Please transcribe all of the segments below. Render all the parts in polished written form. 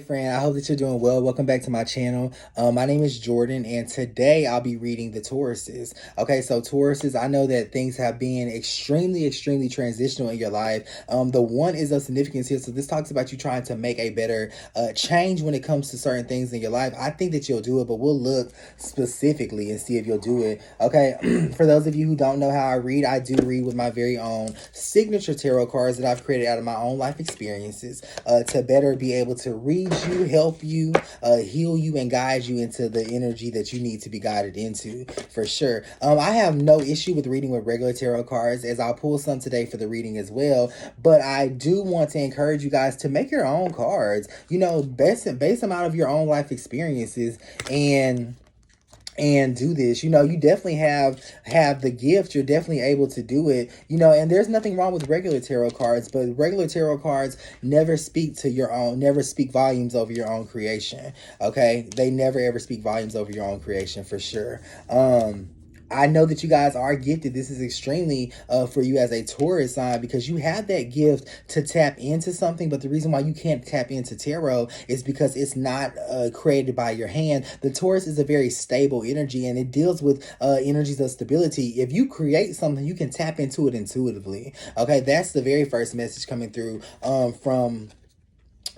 friend. I hope that you're doing well. Welcome back to my channel. My name is Jordan, and today I'll be reading the Tauruses. Okay, so Tauruses, I know that things have been extremely transitional in your life. The one is of significance here. So this talks about you trying to make a better change when it comes to certain things in your life. I think that you'll do it, but we'll look specifically and see if you'll do it. Okay, for those of you who don't know how I read, I do read with my very own signature tarot cards that I've created out of my own life experiences to better be able to read you, help you, heal you, and guide you into the energy that you need to be guided into, for sure. I have no issue with reading with regular tarot cards, as I'll pull some today for the reading as well, but I do want to encourage you guys to make your own cards, you know, base them out of your own life experiences, and do this. You know, you definitely have the gift. You're definitely able to do it, you know, and there's nothing wrong with regular tarot cards, but regular tarot cards never speak volumes over your own creation. Okay, they never ever speak volumes over your own creation, for sure. I know that you guys are gifted. This is extremely for you as a Taurus sign, because you have that gift to tap into something. But the reason why you can't tap into tarot is because it's not created by your hand. The Taurus is a very stable energy, and it deals with energies of stability. If you create something, you can tap into it intuitively. Okay, that's the very first message coming through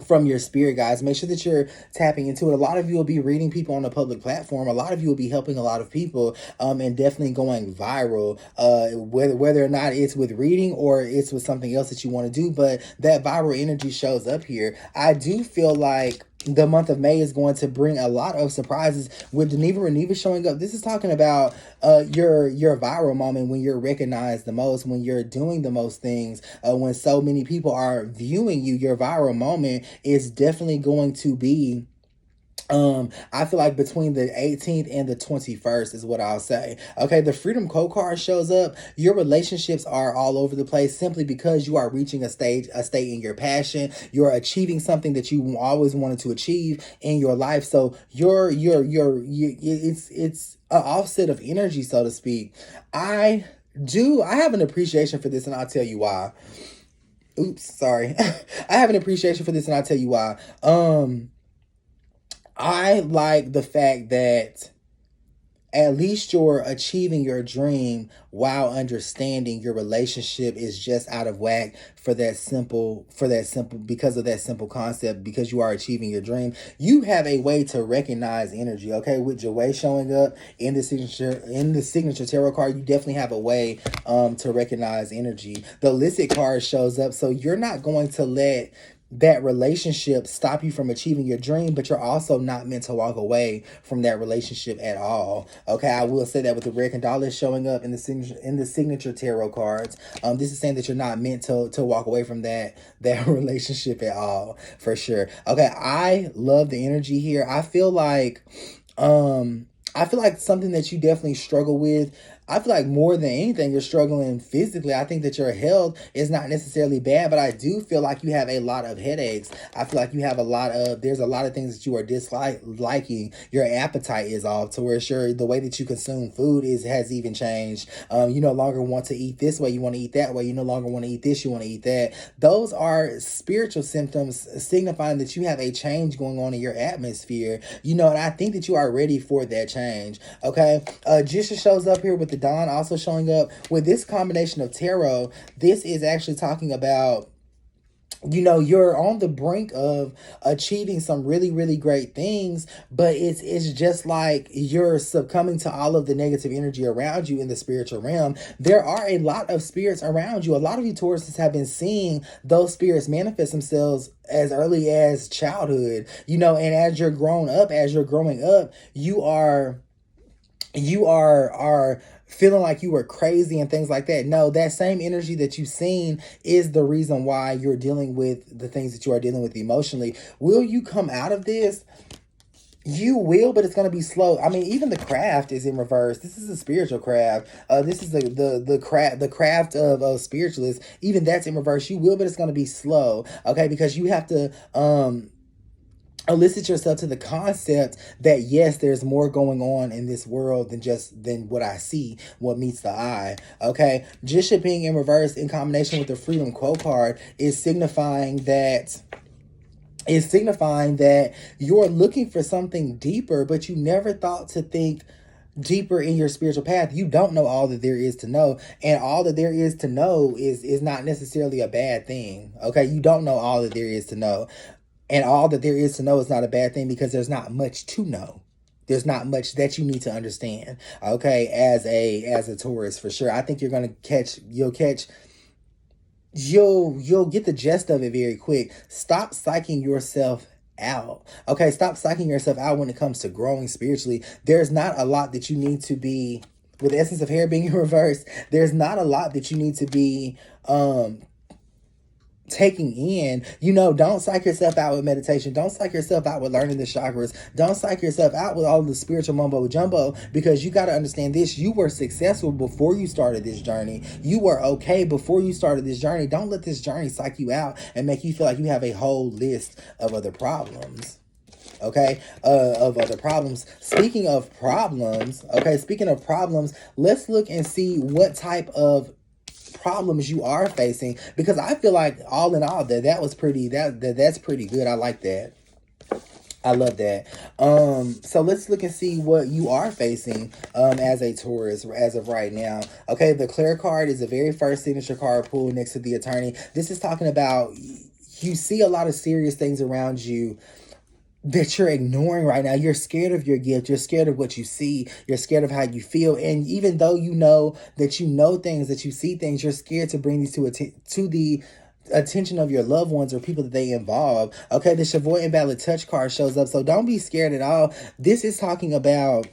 from your spirit, guys. Make sure that you're tapping into it. A lot of you will be reading people on a public platform. A lot of you will be helping a lot of people, and definitely going viral, whether or not it's with reading or it's with something else that you want to do. But that viral energy shows up here. I do feel like the month of May is going to bring a lot of surprises with Neva showing up. This is talking about your viral moment, when you're recognized the most, when you're doing the most things, when so many people are viewing you. Your viral moment is definitely going to be I feel like between the 18th and the 21st is what I'll say. Okay, the Freedom card shows up. Your relationships are all over the place simply because you are reaching a state in your passion. You're achieving something that you always wanted to achieve in your life. So it's an offset of energy, so to speak. I have an appreciation for this, and I'll tell you why. Oops, sorry. I have an appreciation for this, and I'll tell you why. I like the fact that at least you're achieving your dream while understanding your relationship is just out of whack because of that simple concept. Because you are achieving your dream, you have a way to recognize energy. Okay, with Joey showing up in the signature tarot card, you definitely have a way to recognize energy. The illicit card shows up, so you're not going to let that relationship stop you from achieving your dream, but you're also not meant to walk away from that relationship at all. Okay, I will say that with the Red Condala showing up in the signature tarot cards, this is saying that you're not meant to walk away from that relationship at all, for sure. Okay, I love the energy here. I feel like something that you definitely struggle with. I feel like more than anything, you're struggling physically. I think that your health is not necessarily bad, but I do feel like you have a lot of headaches. I feel like you have there's a lot of things that you are disliking. Your appetite is off, to where the way that you consume food has even changed. You no longer want to eat this way. You want to eat that way. You no longer want to eat this. You want to eat that. Those are spiritual symptoms signifying that you have a change going on in your atmosphere. You know, and I think that you are ready for that change. Okay. Jisha shows up here with the Dawn also showing up. With this combination of tarot, this is actually talking about, you know, you're on the brink of achieving some really great things, but it's just like you're succumbing to all of the negative energy around you in the spiritual realm. There are a lot of spirits around you. A lot of you Tauruses have been seeing those spirits manifest themselves as early as childhood, you know, and as you're growing up, you are feeling like you were crazy and things like that. No, that same energy that you've seen is the reason why you're dealing with the things that you are dealing with emotionally. Will you come out of this? You will, but it's going to be slow. I mean, even the craft is in reverse. This is a spiritual craft. This is the craft of spiritualists. Even that's in reverse. You will, but it's going to be slow. Okay, because you have to elicit yourself to the concept that yes, there's more going on in this world than what I see, what meets the eye. Okay, Jisha being in reverse in combination with the Freedom card is signifying that is signifying that you're looking for something deeper, but you never thought to think deeper in your spiritual path. You don't know all that there is to know, and all that there is to know is not necessarily a bad thing. Okay, you don't know all that there is to know, and all that there is to know is not a bad thing, because there's not much to know. There's not much that you need to understand. Okay, as a Taurus, for sure. I think you're gonna catch. You'll get the gist of it very quick. Stop psyching yourself out. Okay, stop psyching yourself out when it comes to growing spiritually. There's not a lot that you need to be, with the essence of hair being in reverse, there's not a lot that you need to be taking in. Don't psych yourself out with meditation. Don't psych yourself out with learning the chakras. Don't psych yourself out with all the spiritual mumbo jumbo, because you got to understand this. You were successful before you started this journey. You were okay before you started this journey. Don't let this journey psych you out and make you feel like you have a whole list of other problems. Okay, of other problems. Speaking of problems, let's look and see what type of problems you are facing, because I feel like all in all that's pretty good. I like that. I love that. So let's look and see what you are facing as a Taurus as of right now. Okay, the Clear card is the very first signature card pulled next to the Attorney. This is talking about you see a lot of serious things around you that you're ignoring right now. You're scared of your gift. You're scared of what you see. You're scared of how you feel. And even though you know things, that you see things, you're scared to bring these to the attention of your loved ones or people that they involve. Okay, the Chavoy Invalid Touch card shows up. So don't be scared at all. This is talking about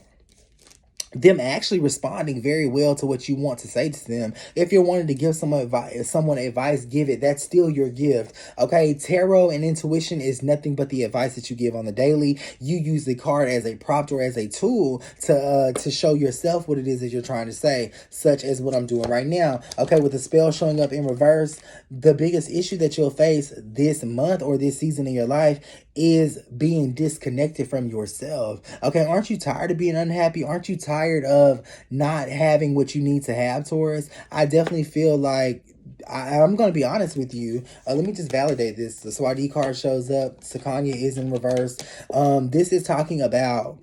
them actually responding very well to what you want to say to them. If you're wanting to give someone advice, give it. That's still your gift. Okay, tarot and intuition is nothing but the advice that you give on the daily. You use the card as a prompt or as a tool to show yourself what it is that you're trying to say, such as what I'm doing right now. Okay, with the spell showing up in reverse, the biggest issue that you'll face this month or this season in your life is being disconnected from yourself. Okay, aren't you tired of being unhappy? Aren't you tired of not having what you need to have, Taurus? I definitely feel like I'm going to be honest with you. Let me just validate this. The Swadi card shows up. Sakanya is in reverse. This is talking about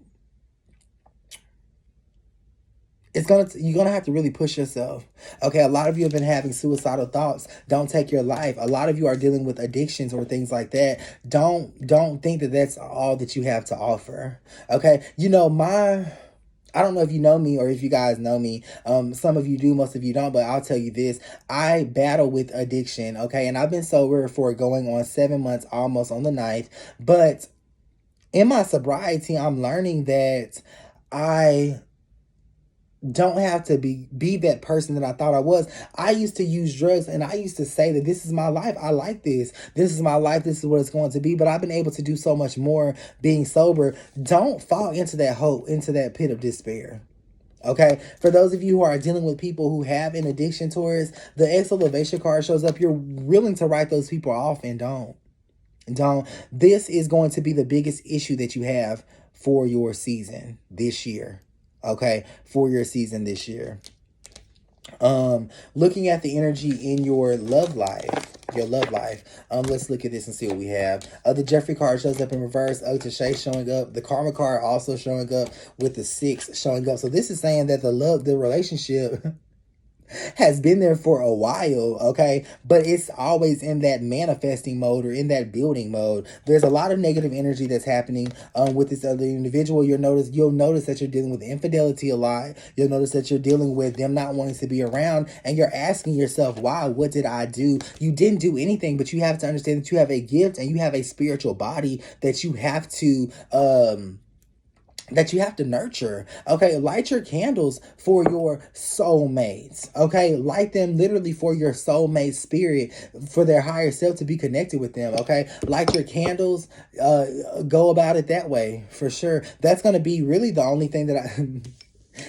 you're gonna have to really push yourself. Okay, a lot of you have been having suicidal thoughts. Don't take your life. A lot of you are dealing with addictions or things like that. Don't think that that's all that you have to offer. Okay, I don't know if you know me or if you guys know me. Some of you do, most of you don't, but I'll tell you this. I battle with addiction, okay? And I've been sober for going on 7 months, almost on the 9th. But in my sobriety, I'm learning that I don't have to be that person that I thought I was. I used to use drugs and I used to say that this is my life. I like this. This is my life. This is what it's going to be. But I've been able to do so much more being sober. Don't fall into that hope, into that pit of despair. Okay, for those of you who are dealing with people who have an addiction towards, the Ex-Elevation card shows up. You're willing to write those people off, and don't. This is going to be the biggest issue that you have for your season this year. Okay, for your season this year. Looking at the energy in your love life. Let's look at this and see what we have. The Jeffrey card shows up in reverse. Tashay showing up. The Karma card also showing up with the 6 showing up. So this is saying that the relationship has been there for a while, okay? But it's always in that manifesting mode or in that building mode. There's a lot of negative energy that's happening with this other individual. You'll notice that you're dealing with infidelity a lot. You'll notice that you're dealing with them not wanting to be around, and you're asking yourself, why? What did I do? You didn't do anything, but you have to understand that you have a gift and you have a spiritual body that you have to nurture. Okay, light your candles for your soulmates. Okay, light them literally for your soulmate spirit, for their higher self to be connected with them. Okay, light your candles. Go about it that way for sure. That's gonna be really the only thing that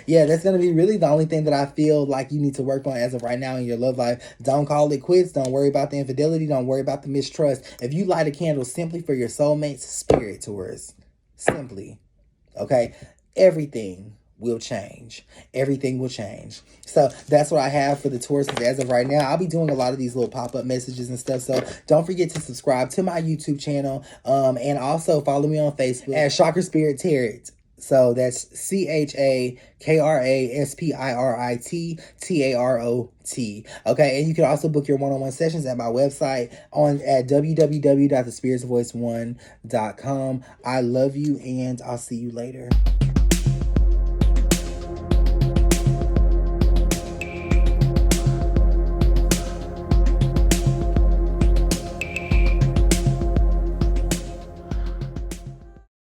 that's going to be really the only thing that I feel like you need to work on as of right now in your love life. Don't call it quits. Don't worry about the infidelity. Don't worry about the mistrust. If you light a candle simply for your soulmate's spirit, Taurus, simply. Okay, everything will change. Everything will change. So that's what I have for the Tauruses as of right now. I'll be doing a lot of these little pop-up messages and stuff. So don't forget to subscribe to my YouTube channel. And also follow me on Facebook at Chakra Spirit Tarot. So that's CHAKRASPIRITTAROT. Okay, and you can also book your one-on-one sessions at my website at www.thespiritsvoice1.com. I love you, and I'll see you later.